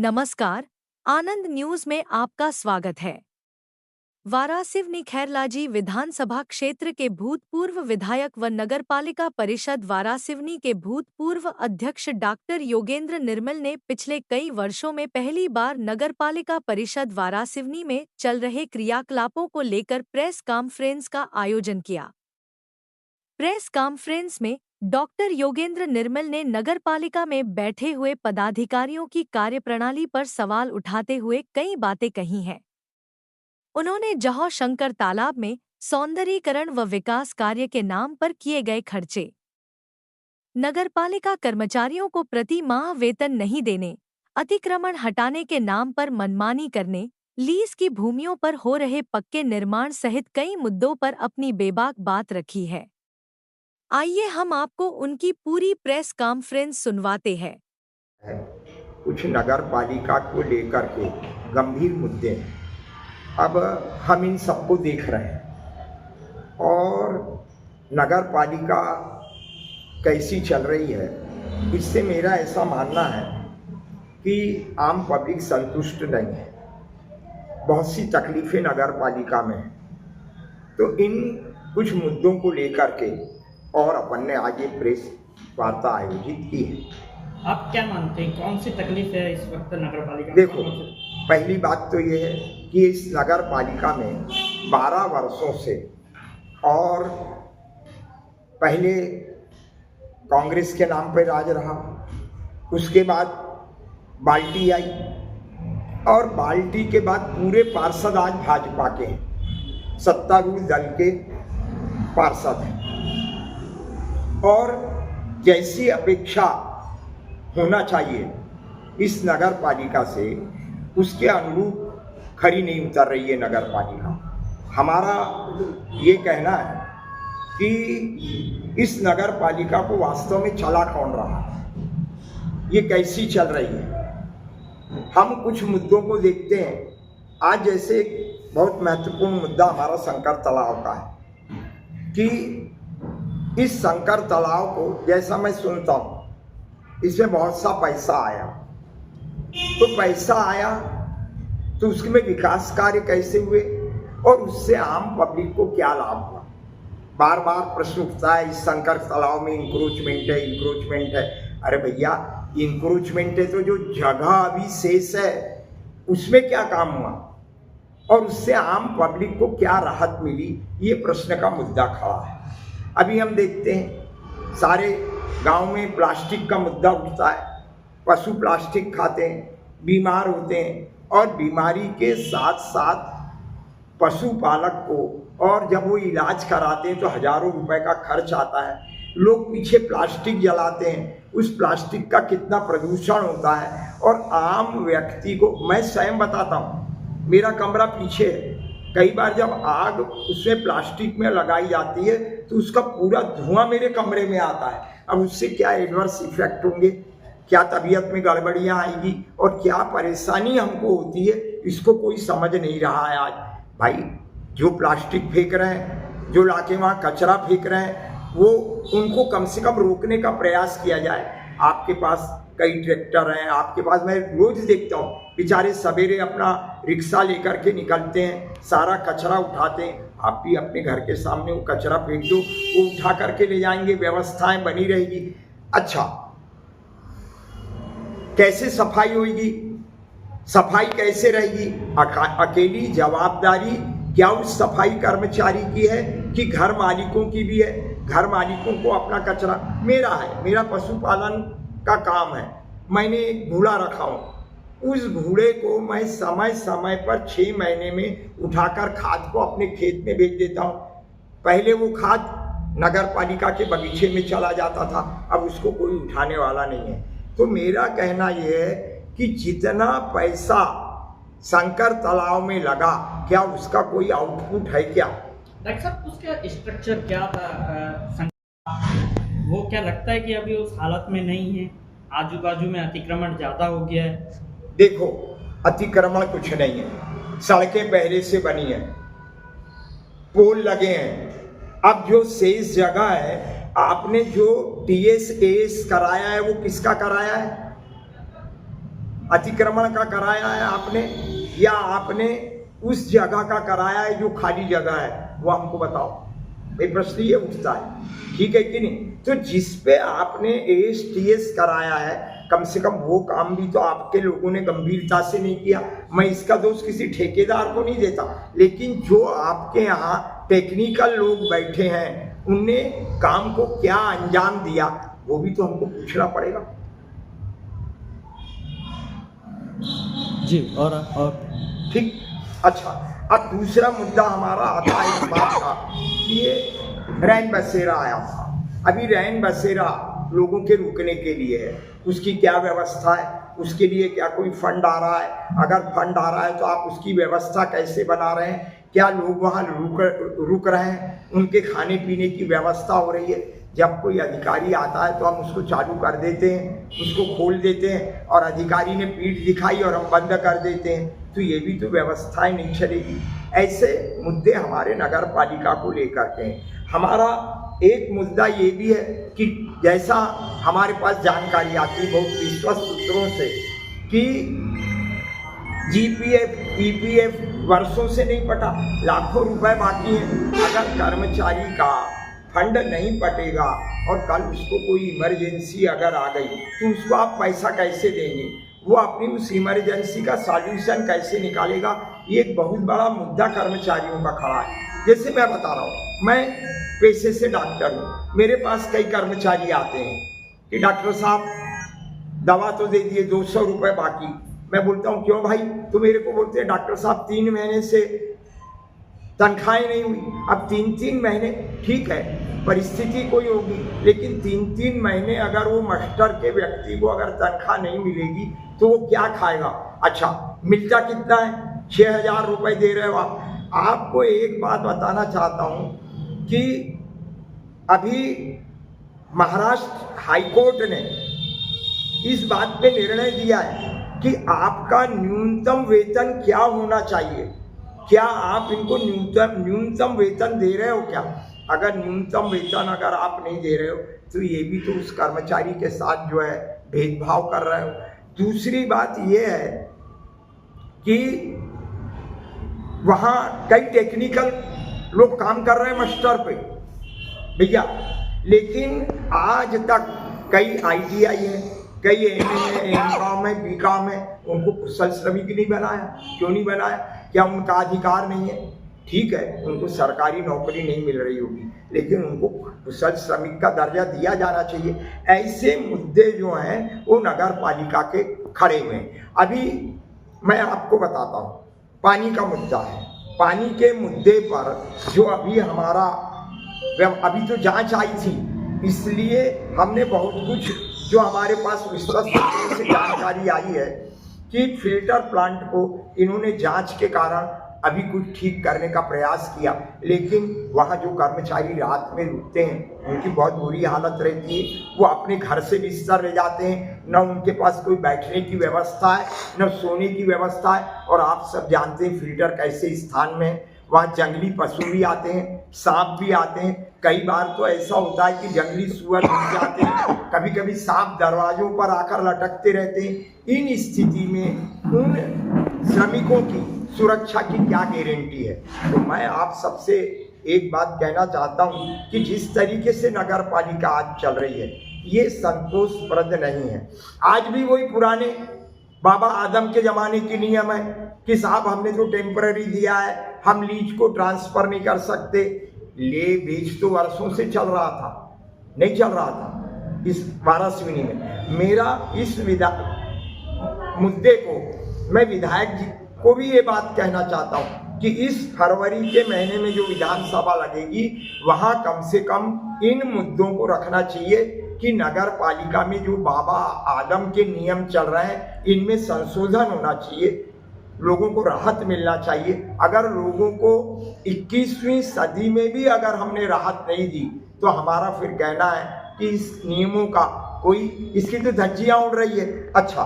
नमस्कार, आनंद न्यूज में आपका स्वागत है। वारासिवनी खैरलाजी विधानसभा क्षेत्र के भूतपूर्व विधायक व नगरपालिका परिषद वारासिवनी के भूतपूर्व अध्यक्ष डॉक्टर योगेंद्र निर्मल ने पिछले कई वर्षों में पहली बार नगरपालिका परिषद वारासिवनी में चल रहे क्रियाकलापों को लेकर प्रेस कॉन्फ्रेंस का आयोजन किया। प्रेस कॉन्फ्रेंस में डॉक्टर योगेंद्र निर्मल ने नगरपालिका में बैठे हुए पदाधिकारियों की कार्यप्रणाली पर सवाल उठाते हुए कई बातें कही हैं। उन्होंने जौहर शंकर तालाब में सौंदर्यीकरण व विकास कार्य के नाम पर किए गए खर्चे, नगरपालिका कर्मचारियों को प्रति माह वेतन नहीं देने, अतिक्रमण हटाने के नाम पर मनमानी करने, लीज की भूमियों पर हो रहे पक्के निर्माण सहित कई मुद्दों पर अपनी बेबाक बात रखी है। आइए हम आपको उनकी पूरी प्रेस कॉन्फ्रेंस सुनवाते हैं। कुछ नगर पालिका को लेकर के गंभीर मुद्दे हैं। अब हम इन सबको देख रहे हैं और नगर पालिका कैसी चल रही है, इससे मेरा ऐसा मानना है कि आम पब्लिक संतुष्ट नहीं है। बहुत सी तकलीफें नगर पालिका में हैं, तो इन कुछ मुद्दों को लेकर के और अपन ने आगे प्रेस वार्ता आयोजित की है। आप क्या मानते हैं, कौन सी तकलीफ है इस वक्त नगर पालिका? देखो, पहली बात तो ये है कि इस नगर पालिका में 12 वर्षों से, और पहले कांग्रेस के नाम पर राज रहा, उसके बाद बाल्टी आई और बाल्टी के बाद पूरे पार्षद आज भाजपा के हैं, सत्तारूढ़ दल के पार्षद हैं और जैसी अपेक्षा होना चाहिए इस नगर पालिका से, उसके अनुरूप खरी नहीं उतर रही है नगर पालिका। हमारा ये कहना है कि इस नगर पालिका को वास्तव में चला कौन रहा है, ये कैसी चल रही है। हम कुछ मुद्दों को देखते हैं। आज जैसे एक बहुत महत्वपूर्ण मुद्दा हमारा शंकर तालाब का है कि इस शंकर तालाब को, जैसा मैं सुनता हूँ, इसमें बहुत सा पैसा आया, तो पैसा आया तो उसमें विकास कार्य कैसे हुए और उससे आम पब्लिक को क्या लाभ हुआ। बार बार प्रश्न उठता है, इस शंकर तालाब में इंक्रोचमेंट है। अरे भैया, इंक्रोचमेंट है तो जो जगह अभी शेष है उसमें क्या काम हुआ और उससे आम पब्लिक को क्या राहत मिली, ये प्रश्न का मुद्दा खड़ा है। अभी हम देखते हैं सारे गांव में प्लास्टिक का मुद्दा उठता है, पशु प्लास्टिक खाते हैं, बीमार होते हैं और बीमारी के साथ साथ पशुपालक को, और जब वो इलाज कराते हैं तो हजारों रुपए का खर्च आता है। लोग पीछे प्लास्टिक जलाते हैं, उस प्लास्टिक का कितना प्रदूषण होता है और आम व्यक्ति को, मैं स्वयं बताता हूँ, मेरा कमरा पीछे है, कई बार जब आग उसमें प्लास्टिक में लगाई जाती है तो उसका पूरा धुआं मेरे कमरे में आता है। अब उससे क्या एडवर्स इफेक्ट होंगे, क्या तबीयत में गड़बड़ियाँ आएगी और क्या परेशानी हमको होती है, इसको कोई समझ नहीं रहा है। आज भाई जो प्लास्टिक फेंक रहे हैं, जो लाके वहाँ कचरा फेंक रहे हैं, वो उनको कम से कम रोकने का प्रयास किया जाए। आपके पास कई ट्रैक्टर हैं, आपके पास, मैं रोज देखता हूँ बेचारे सवेरे अपना रिक्शा लेकर के निकलते हैं, सारा कचरा उठाते हैं। आप भी अपने घर के सामने वो कचरा फेंक दो, वो उठा करके ले जाएंगे, व्यवस्थाएं बनी रहेगी। अच्छा, कैसे सफाई होगी, सफाई कैसे रहेगी? अकेली जवाबदारी क्या उस सफाई कर्मचारी की है कि घर मालिकों की भी है? घर मालिकों को अपना कचरा, मेरा है, मेरा पशुपालन का काम है, मैंने एक घूड़ा रखा हूँ, उस घूड़े को मैं समय समय पर 6 महीने में उठाकर खाद को अपने खेत में भेज देता हूँ। पहले वो खाद नगर पालिका के बगीचे में चला जाता था, अब उसको कोई उठाने वाला नहीं है। तो मेरा कहना यह है कि जितना पैसा शंकर तालाब में लगा, क्या उसका कोई आउटपुट है क्या? डॉक्टर साहब, उसका स्ट्रक्चर क्या था? वो क्या लगता है कि अभी उस हालत में नहीं है? आजू बाजू में अतिक्रमण ज़्यादा हो गया है। देखो, अतिक्रमण कुछ नहीं है, सड़कें पहले से बनी हैं, पोल लगे हैं। अब जो शेष जगह है, आपने जो TS AS कराया है वो किसका कराया है? अतिक्रमण का कराया है आपने, या आपने उस जगह का कराया है जो खाली जगह है, वो हमको बताओ। भाई प्रश्न ये उठता है, ठीक है कि नहीं? तो जिस पे आपने ASTS कराया है, कम से कम वो काम भी तो आपके लोगों ने गंभीरता से नहीं किया। मैं इसका दोष किसी ठेकेदार को नहीं देता, लेकिन जो आपके यहाँ टेक्निकल लोग बैठे हैं उनने काम को क्या अंजाम दिया, वो भी तो हमको पूछना पड़ेगा। जी, और ठीक, अच्छा। अब दूसरा मुद्दा हमारा आता है इस बात का कि ये रैन बसेरा आया था। अभी रैन बसेरा लोगों के रुकने के लिए है, उसकी क्या व्यवस्था है, उसके लिए क्या कोई फंड आ रहा है? अगर फंड आ रहा है तो आप उसकी व्यवस्था कैसे बना रहे हैं? क्या लोग वहाँ रुक रहे हैं? उनके खाने पीने की व्यवस्था हो रही है? जब कोई अधिकारी आता है तो हम उसको चालू कर देते हैं, उसको खोल देते हैं, और अधिकारी ने पीठ दिखाई और हम बंद कर देते हैं, तो ये भी तो व्यवस्थाएं नहीं चलेगी। ऐसे मुद्दे हमारे नगर पालिका को लेकर के हैं। हमारा एक मुद्दा ये भी है कि जैसा हमारे पास जानकारी आती है बहुत विश्वस्त सूत्रों से कि GPF, EPF वर्षों से नहीं पटा, लाखों रुपए बाकी हैं। अगर कर्मचारी का फंड नहीं पटेगा और कल उसको कोई इमरजेंसी अगर आ गई तो उसको आप पैसा कैसे देंगे? वो अपनी उस इमरजेंसी का सॉल्यूशन कैसे निकालेगा? ये एक बहुत बड़ा मुद्दा कर्मचारियों का खड़ा है। जैसे मैं बता रहा हूँ, मैं पेशे से डॉक्टर हूँ, मेरे पास कई कर्मचारी आते हैं कि डॉक्टर साहब दवा तो दे दिए, 200 रुपये बाकी। मैं बोलता हूँ क्यों भाई? तो मेरे को बोलते हैं डॉक्टर साहब 3 महीने से तनख्वाहें नहीं हुई। अब 3-3 महीने ठीक है, परिस्थिति कोई होगी, लेकिन 3-3 महीने अगर वो मास्टर के व्यक्ति को अगर तनख्वाह नहीं मिलेगी तो वो क्या खाएगा? अच्छा, मिलता कितना है? 6,000 रुपये दे रहे हो आप। आपको एक बात बताना चाहता हूँ कि अभी महाराष्ट्र हाईकोर्ट ने इस बात पे निर्णय दिया है कि आपका न्यूनतम वेतन क्या होना चाहिए। क्या आप इनको न्यूनतम वेतन दे रहे हो क्या? अगर न्यूनतम वेतन अगर आप नहीं दे रहे हो तो ये भी तो उस कर्मचारी के साथ जो है भेदभाव कर रहे हो। दूसरी बात ये है कि वहाँ कई टेक्निकल लोग काम कर रहे हैं मास्टर पे भैया, लेकिन आज तक कई ITI है, कई MA है, MCOM है, BCOM है, उनको कुशल श्रमिक नहीं बनाया। क्यों नहीं बनाया? क्या उनका अधिकार नहीं है? ठीक है, उनको सरकारी नौकरी नहीं मिल रही होगी, लेकिन उनको कुशल श्रमिक का दर्जा दिया जाना चाहिए। ऐसे मुद्दे जो हैं वो नगर पालिका के खड़े हुए हैं। अभी मैं आपको बताता हूँ, पानी का मुद्दा है। पानी के मुद्दे पर जो अभी हमारा अभी तो जांच आई थी, इसलिए हमने बहुत कुछ जो हमारे पास विश्वस्त सूत्रों से जानकारी आई है कि फिल्टर प्लांट को इन्होंने जांच के कारण अभी कुछ ठीक करने का प्रयास किया, लेकिन वहाँ जो कर्मचारी रात में रुकते हैं उनकी बहुत बुरी हालत रहती है। वो अपने घर से बिस्तर ले जाते हैं, न उनके पास कोई बैठने की व्यवस्था है, न सोने की व्यवस्था है। और आप सब जानते हैं फिल्टर कैसे स्थान में है, वहाँ जंगली पशु भी आते हैं, सांप भी आते हैं। कई बार तो ऐसा होता है कि जंगली सुअर घुस जाते हैं, कभी कभी सांप दरवाजों पर आकर लटकते रहते हैं। इन स्थिति में उन श्रमिकों की सुरक्षा की क्या गारंटी है? तो मैं आप सबसे एक बात कहना चाहता हूँ कि जिस तरीके से नगर पालिका आज चल रही है ये संतोषप्रद नहीं है। आज भी वही पुराने बाबा आदम के ज़माने की नियम है कि साहब हमने तो टेम्पररी दिया है, हम लीज को ट्रांसफ़र नहीं कर सकते। ले बेच तो वर्षों से चल रहा था, नहीं चल रहा था इस वारासिवनी में। मेरा इस मुद्दे को मैं विधायक जी को भी ये बात कहना चाहता हूँ कि इस फरवरी के महीने में जो विधानसभा लगेगी वहाँ कम से कम इन मुद्दों को रखना चाहिए कि नगर पालिका में जो बाबा आदम के नियम चल रहे हैं इनमें संशोधन होना चाहिए, लोगों को राहत मिलना चाहिए। अगर लोगों को 21वीं सदी में भी अगर हमने राहत नहीं दी तो हमारा फिर कहना है कि इस नियमों का कोई, इसकी तो धज्जियाँ उड़ रही है। अच्छा,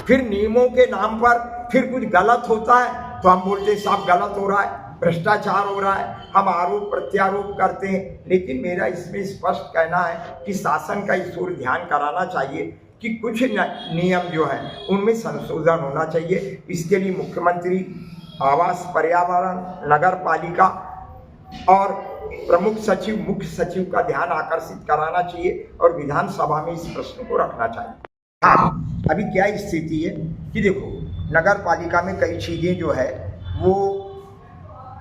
फिर नियमों के नाम पर फिर कुछ गलत होता है तो हम बोलते हैं साहब गलत हो रहा है, भ्रष्टाचार हो रहा है, हम आरोप प्रत्यारोप करते हैं। लेकिन मेरा इसमें स्पष्ट कहना है कि शासन का इस ओर ध्यान कराना चाहिए कि कुछ नियम जो है उनमें संशोधन होना चाहिए। इसके लिए मुख्यमंत्री, आवास, पर्यावरण, नगर पालिका और प्रमुख सचिव, मुख्य सचिव का ध्यान आकर्षित कराना चाहिए और विधानसभा में इस प्रश्न को रखना चाहिए। हाँ, अभी क्या स्थिति है कि देखो, नगर पालिका में कई चीजें जो है वो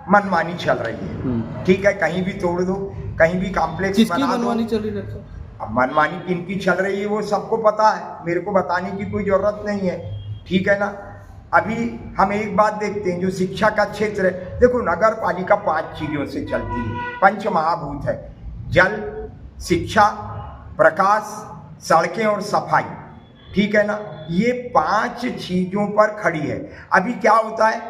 मनमानी चल रही है। ठीक है, कहीं भी तोड़ दो, कहीं भी कॉम्प्लेक्स बना दो। मनमानी चल रही है? अब मनमानी किनकी चल रही है वो सबको पता है, मेरे को बताने की कोई जरूरत नहीं है। ठीक है ना। अभी हम एक बात देखते हैं, जो शिक्षा का क्षेत्र है, देखो नगर पालिका 5 चीजों से चलती है, पंच महाभूत है, जल, शिक्षा, प्रकाश, सड़कें और सफाई। ठीक है ना, ये 5 चीजों पर खड़ी है। अभी क्या होता है,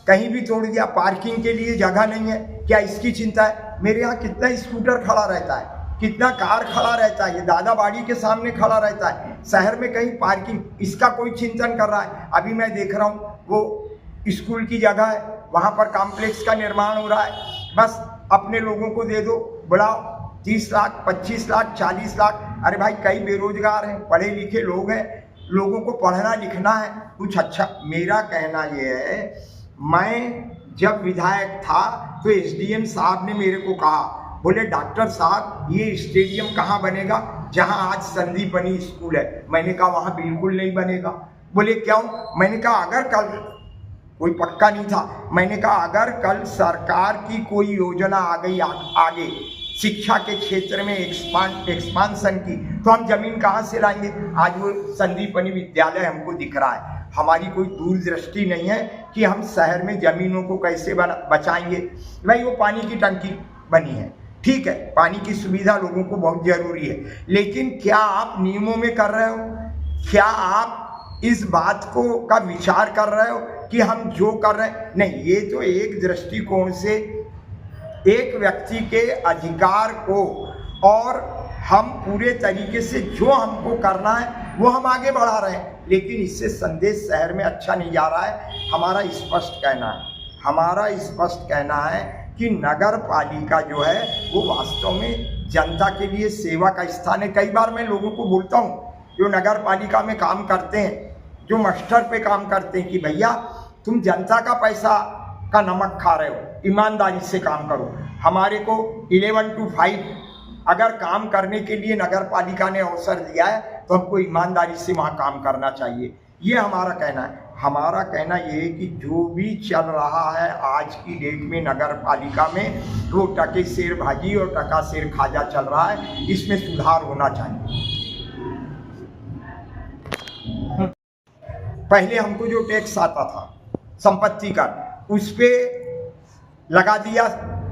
कहीं भी तोड़ दिया, पार्किंग के लिए जगह नहीं है, क्या इसकी चिंता है? मेरे यहाँ कितना स्कूटर खड़ा रहता है, कितना कार खड़ा रहता है, ये दादा बाड़ी के सामने खड़ा रहता है, शहर में कहीं पार्किंग, इसका कोई चिंतन कर रहा है? अभी मैं देख रहा हूँ वो स्कूल की जगह है, वहाँ पर कॉम्प्लेक्स का निर्माण हो रहा है, बस अपने लोगों को दे दो, बुलाओ, 30 लाख, 25 लाख, 40 लाख। अरे भाई, कई बेरोजगार हैं, पढ़े लिखे लोग हैं, लोगों को पढ़ना लिखना है, कुछ अच्छा। मेरा कहना ये है, मैं जब विधायक था तो एसडीएम साहब ने मेरे को कहा, बोले डॉक्टर साहब ये स्टेडियम कहाँ बनेगा जहाँ आज संदीपनी स्कूल है? मैंने कहा वहाँ बिल्कुल नहीं बनेगा। बोले क्यों? मैंने कहा अगर कल, कोई पक्का नहीं था, मैंने कहा अगर कल सरकार की कोई योजना आ गई आगे शिक्षा के क्षेत्र में एक्सपांशन की, तो हम जमीन कहाँ से लाएंगे? आज वो संदीपनी विद्यालय हमको दिख रहा है। हमारी कोई दूरदृष्टि नहीं है कि हम शहर में जमीनों को कैसे बचाएंगे। भाई वो पानी की टंकी बनी है, ठीक है, पानी की सुविधा लोगों को बहुत जरूरी है, लेकिन क्या आप नियमों में कर रहे हो? क्या आप इस बात को का विचार कर रहे हो कि हम जो कर रहे हैं? नहीं, ये तो एक दृष्टिकोण से एक व्यक्ति के अधिकार को, और हम पूरे तरीके से जो हमको करना है वो हम आगे बढ़ा रहे हैं, लेकिन इससे संदेश शहर में अच्छा नहीं जा रहा है। हमारा स्पष्ट कहना है कि नगर पालिका जो है वो वास्तव में जनता के लिए सेवा का स्थान है। कई बार मैं लोगों को बोलता हूँ जो नगर पालिका में काम करते हैं, जो मास्टर पे काम करते हैं, कि भैया तुम जनता का पैसा का नमक खा रहे हो, ईमानदारी से काम करो। हमारे को 11 to 5 अगर काम करने के लिए नगर पालिका ने अवसर दिया है तो हमको ईमानदारी से वहाँ काम करना चाहिए, ये हमारा कहना है। हमारा कहना ये है कि जो भी चल रहा है आज की डेट में नगर पालिका में, वो टके शेर भाजी और टका शेर खाजा चल रहा है, इसमें सुधार होना चाहिए। पहले हमको जो टैक्स आता था संपत्ति का, उस पे लगा दिया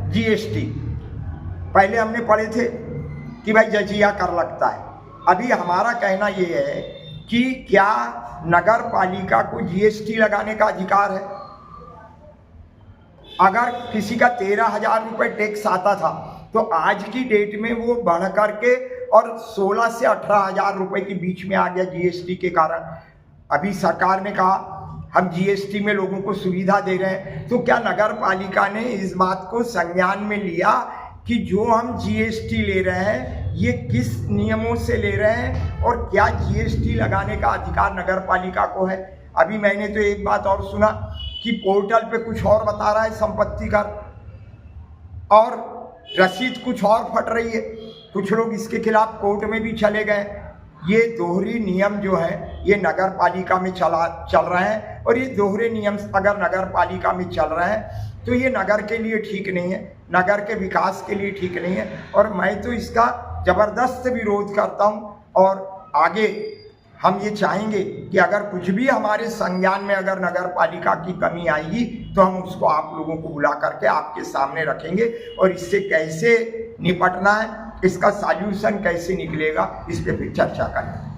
जीएसटी। पहले हमने पढ़े थे कि भाई जजिया कर लगता है। अभी हमारा कहना ये है कि क्या नगर पालिका को जीएसटी लगाने का अधिकार है? अगर किसी का 13,000 रुपये टैक्स आता था तो आज की डेट में वो बढ़ करके और 16 से 18,000 रुपये के बीच में आ गया जीएसटी के कारण। अभी सरकार ने कहा हम जीएसटी में लोगों को सुविधा दे रहे हैं, तो क्या नगर पालिका ने इस बात को संज्ञान में लिया कि जो हम जीएसटी ले रहे हैं ये किस नियमों से ले रहे हैं और क्या जीएसटी लगाने का अधिकार नगर पालिका को है? अभी मैंने तो एक बात और सुना कि पोर्टल पे कुछ और बता रहा है संपत्ति कर, और रसीद कुछ और फट रही है। कुछ लोग इसके खिलाफ कोर्ट में भी चले गए। ये दोहरी नियम जो है ये नगर पालिका में चल रहे हैं, और ये दोहरे नियम अगर नगर पालिका में चल रहे हैं तो ये नगर के लिए ठीक नहीं है, नगर के विकास के लिए ठीक नहीं है। और मैं तो इसका ज़बरदस्त विरोध करता हूँ, और आगे हम ये चाहेंगे कि अगर कुछ भी हमारे संज्ञान में अगर नगर पालिका की कमी आएगी तो हम उसको आप लोगों को बुला करके आपके सामने रखेंगे, और इससे कैसे निपटना है, इसका सॉल्यूशन कैसे निकलेगा, इस पे फिर चर्चा करें।